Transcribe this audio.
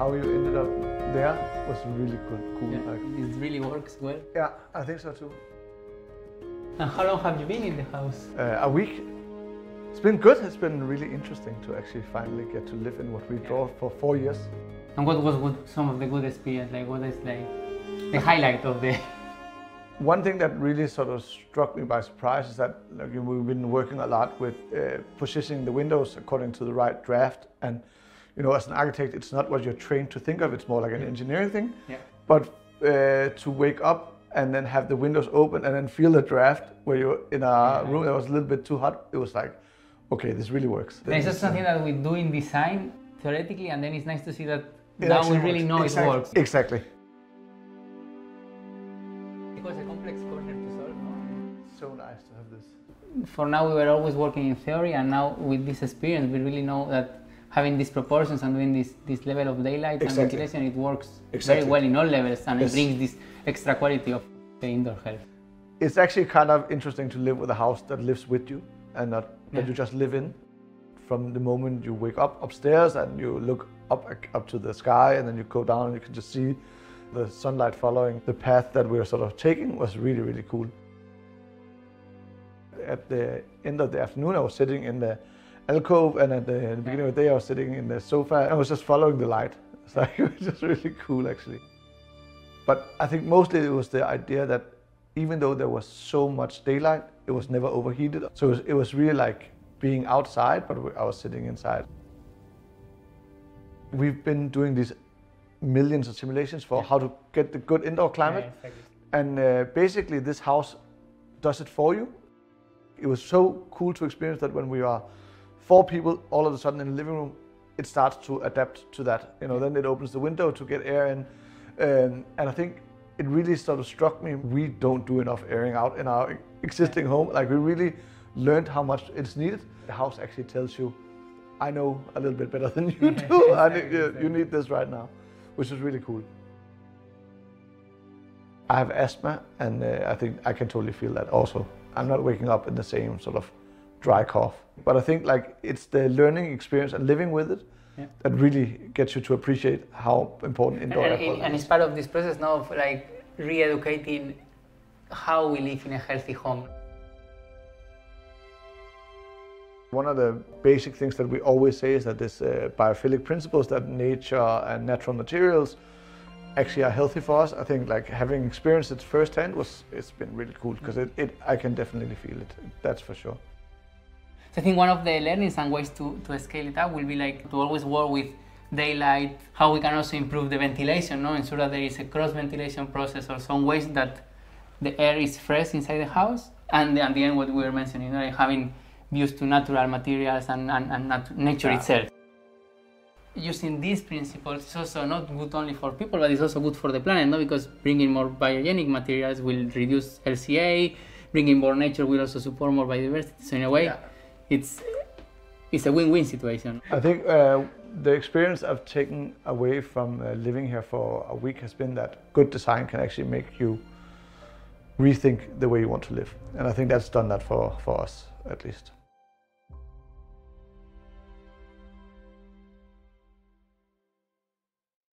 how you ended up there was really cool. Yeah, it really works well. Yeah, I think so too. And how long have you been in the house? A week. It's been good. It's been really interesting to actually finally get to live in what we draw for 4 years. And what was some of the good experience? Like, what is like the highlight of the? One thing that really sort of struck me by surprise is that we've been working a lot with positioning the windows according to the right draft. And as an architect, it's not what you're trained to think of. It's more like an engineering thing. Yeah. But to wake up and then have the windows open and then feel the draft where you're in a room that was a little bit too hot, it was like, okay, this really works. And it's just something that we do in design theoretically, and then it's nice to see that now we really know it works. Exactly. It was a complex corner to solve. So nice to have this. For now, we were always working in theory, and now with this experience, we really know that having these proportions and doing this level of daylight and ventilation, it works very well in all levels, and it brings this extra quality of the indoor health. It's actually kind of interesting to live with a house that lives with you and not that you just live in. From the moment you wake up upstairs and you look up to the sky, and then you go down and you can just see the sunlight following the path that we're sort of taking was really, really cool. At the end of the afternoon, I was sitting in the alcove, and at the beginning of the day, I was sitting in the sofa. I was just following the light. It's like, it was just really cool, actually. But I think mostly it was the idea that even though there was so much daylight, it was never overheated. So it was really like being outside, but I was sitting inside. We've been doing these millions of simulations for how to get the good indoor climate. Yeah, exactly. And basically this house does it for you. It was so cool to experience that when we are 4 people all of a sudden in the living room, it starts to adapt to that. Then it opens the window to get air in. And I think it really sort of struck me, we don't do enough airing out in our existing home. Like, we really learned how much it's needed. The house actually tells you, I know a little bit better than you do. You need this right now, which is really cool. I have asthma, and I think I can totally feel that also. I'm not waking up in the same sort of dry cough. But I think like it's the learning experience and living with it that really gets you to appreciate how important indoor air quality is. And it's part of this process now of like re-educating how we live in a healthy home. One of the basic things that we always say is that this biophilic principles, that nature and natural materials actually are healthy for us. I think like having experienced it firsthand it's been really cool, because I can definitely feel it, that's for sure. So I think one of the learnings and ways to scale it up will be like to always work with daylight, how we can also improve the ventilation, ensure that there is a cross ventilation process or some ways that the air is fresh inside the house, and at the end what we were mentioning, like having views to natural materials and nature itself. Using these principles is also not good only for people, but it's also good for the planet, because bringing more biogenic materials will reduce LCA, bringing more nature will also support more biodiversity. So in a way, it's a win-win situation. I think the experience I've taken away from living here for a week has been that good design can actually make you rethink the way you want to live. And I think that's done that for us, at least.